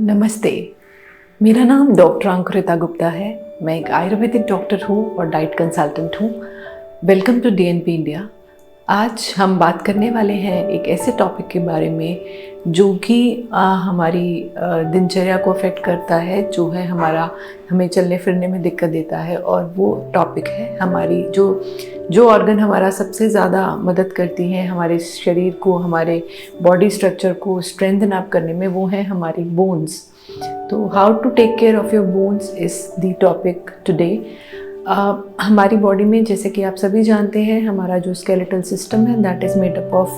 नमस्ते। मेरा नाम डॉक्टर अंकुरिता गुप्ता है। मैं एक आयुर्वेदिक डॉक्टर हूँ और डाइट कंसल्टेंट हूँ। Welcome to DNP India. आज हम बात करने वाले हैं एक ऐसे टॉपिक के बारे में जो कि हमारी दिनचर्या को अफेक्ट करता है, जो है हमें चलने फिरने में दिक्कत देता है। और वो टॉपिक है हमारी जो ऑर्गन हमारा सबसे ज़्यादा मदद करती हैं हमारे शरीर को, हमारे बॉडी स्ट्रक्चर को स्ट्रेंथन अप करने में, वो है हमारी बोन्स। तो how to take care of your bones is the topic today. हमारी बॉडी में, जैसे कि आप सभी जानते हैं, हमारा जो स्केलेटल सिस्टम है that is made up of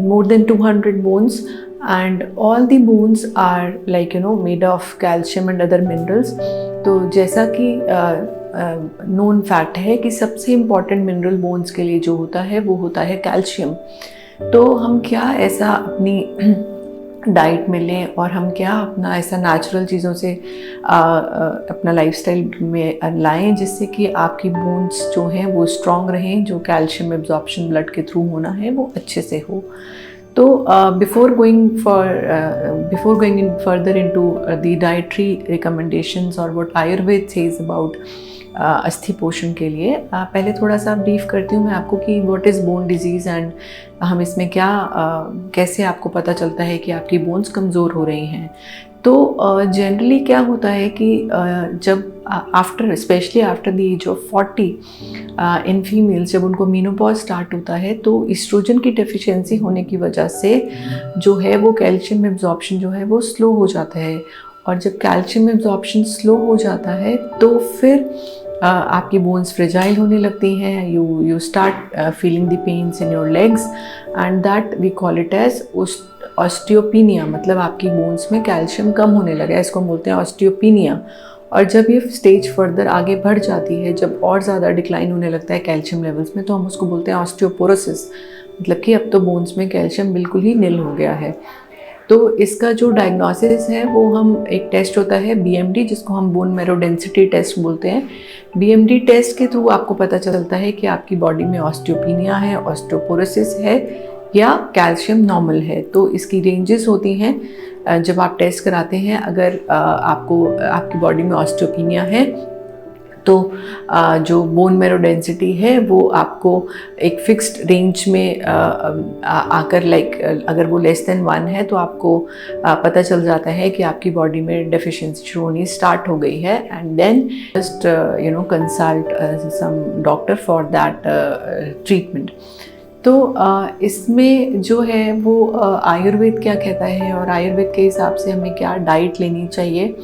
more than 200 bones and all the bones are made of calcium and other minerals। तो जैसा कि नोन फैक्ट है कि सबसे इम्पॉर्टेंट मिनरल बोन्स के लिए जो होता है वो होता है कैल्शियम। तो हम क्या ऐसा अपनी डाइट में लें और हम क्या अपना ऐसा नेचुरल चीज़ों से अपना लाइफस्टाइल में लाएं जिससे कि आपकी बोन्स जो हैं वो स्ट्रॉन्ग रहें, जो कैल्शियम एब्जॉर्प्शन ब्लड के थ्रू होना है वो अच्छे से हो। तो before going in further into the dietary recommendations और what आयुर्वेद says about अस्थि पोषण के लिए, पहले थोड़ा सा ब्रीफ करती हूँ मैं आपको कि what is bone disease and हम इसमें क्या कैसे आपको पता चलता है कि आपकी बोन्स कमज़ोर हो रही हैं। तो जनरली क्या होता है कि जब specially after the age of 40 in females, जब उनको मीनोपॉज स्टार्ट होता है तो एस्ट्रोजन की डेफिशिएंसी होने की वजह से जो है वो कैल्शियम एब्जॉर्प्शन जो है वो स्लो हो जाता है। और जब कैल्शियम एब्जॉर्प्शन स्लो हो जाता है तो फिर आपकी बोन्स फ्रेजाइल होने लगती हैं। You start feeling the pains in your legs and that we call it as osteopenia. मतलब आपकी बोन्स में कैल्शियम कम होने लगा है, इसको बोलते हैं ऑस्टियोपीनिया। और जब ये स्टेज फर्दर आगे बढ़ जाती है, जब और ज़्यादा डिक्लाइन होने लगता है कैल्शियम लेवल्स में, तो हम उसको बोलते हैं ऑस्टियोपोरोसिस। मतलब कि अब तो बोन्स में कैल्शियम बिल्कुल ही निल हो गया है। तो इसका जो डायग्नोसिस है वो हम एक टेस्ट होता है बीएमडी, जिसको हम बोन मैरो डेंसिटी टेस्ट बोलते हैं। बीएमडी टेस्ट के थ्रू आपको पता चलता है कि आपकी बॉडी में ऑस्टियोपीनिया है, ऑस्टियोपोरोसिस है या कैल्शियम नॉर्मल है। तो इसकी रेंजेस होती हैं जब आप टेस्ट कराते हैं। अगर आपकी बॉडी में ऑस्टियोपीनिया है तो जो बोन मैरो डेंसिटी है वो आपको एक फिक्स्ड रेंज में आकर अगर वो लेस देन 1 है तो आपको पता चल जाता है कि आपकी बॉडी में डेफिशिएंसी शुरू होनी स्टार्ट हो गई है। And then just consult some doctor for that treatment. तो इसमें जो है वो आयुर्वेद क्या कहता है और आयुर्वेद के हिसाब से हमें क्या डाइट लेनी चाहिए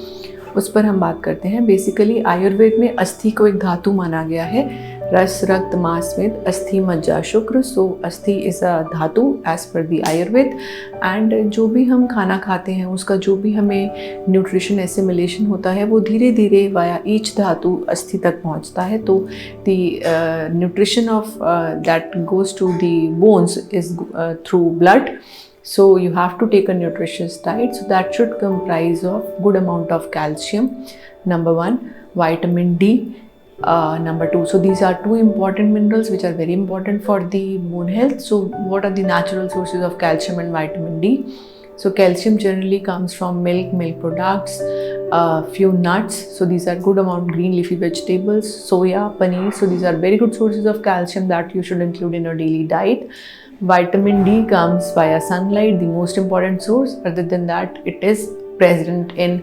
उस पर हम बात करते हैं। बेसिकली आयुर्वेद में अस्थि को एक धातु माना गया है। रस रक्त मांस मेद अस्थि मज्जा शुक्र। सो अस्थि इज़ अ धातु as per the Ayurveda. And जो भी हम खाना खाते हैं उसका जो भी हमें न्यूट्रिशन एसिमिलेशन होता है वो धीरे धीरे वाया ईच धातु अस्थि तक पहुंचता है। तो the nutrition of that goes to the bones is through blood. So you have to take a nutritious diet, so that should comprise of good amount of calcium, number 1, vitamin D, number 2. So these are two important minerals which are very important for the bone health. So what are the natural sources of calcium and vitamin D? So calcium generally comes from milk products, few nuts. So these are good amount green leafy vegetables, soya, paneer. So these are very good sources of calcium that you should include in your daily diet. Vitamin D comes via sunlight, the most important source. Other than that, it is present in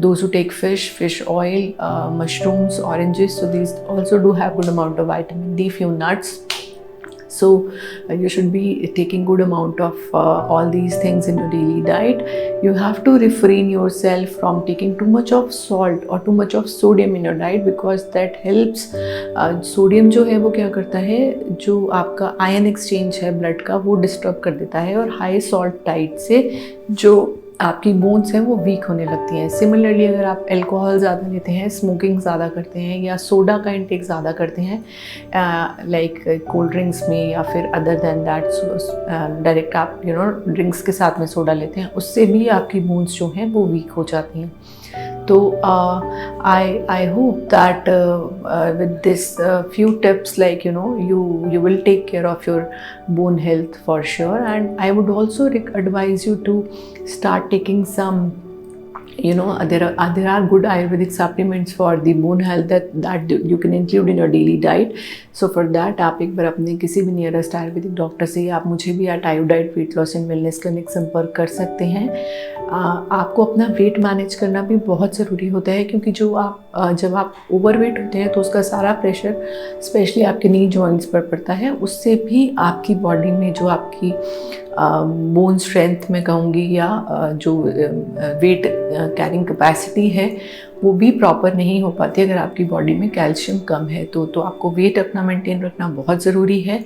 those who take fish oil, mushrooms, oranges. So these also do have good amount of vitamin D, few nuts. So you should be taking good amount of all these things in your daily diet. You have to refrain yourself from taking too much of salt or too much of sodium in your diet, because that helps. Sodium जो है वो क्या करता है, जो आपका ion exchange है blood का वो डिस्टर्ब कर देता है। और हाई सॉल्ट डाइट से जो आपकी बोन्स हैं वो वीक होने लगती हैं। सिमिलरली अगर आप अल्कोहल ज़्यादा लेते हैं, स्मोकिंग ज़्यादा करते हैं या सोडा का इंटेक ज़्यादा करते हैं लाइक कोल्ड ड्रिंक्स में, या फिर अदर दैन दैट डायरेक्ट आप ड्रिंक्स के साथ में सोडा लेते हैं, उससे भी आपकी बोन्स जो हैं वो वीक हो जाती हैं। तो I hope that with this few tips, like you will take care of your bone health for sure. And I would also advise you to start taking some, there are good Ayurvedic supplements for the bone health that you can include in your daily diet. So for that आप एक बार अपने किसी भी nearest Ayurvedic doctor से, आप मुझे भी at आयोडाइट weight loss and wellness clinic संपर्क कर सकते हैं। आपको अपना वेट मैनेज करना भी बहुत ज़रूरी होता है, क्योंकि जब आप ओवरवेट होते हैं तो उसका सारा प्रेशर स्पेशली आपके नी जॉइंट्स पर पड़ता है। उससे भी आपकी बॉडी में जो आपकी बोन स्ट्रेंथ मैं कहूँगी, या जो वेट कैरिंग कैपेसिटी है वो भी प्रॉपर नहीं हो पाती अगर आपकी बॉडी में कैल्शियम कम है। तो आपको वेट अपना मेंटेन रखना बहुत ज़रूरी है।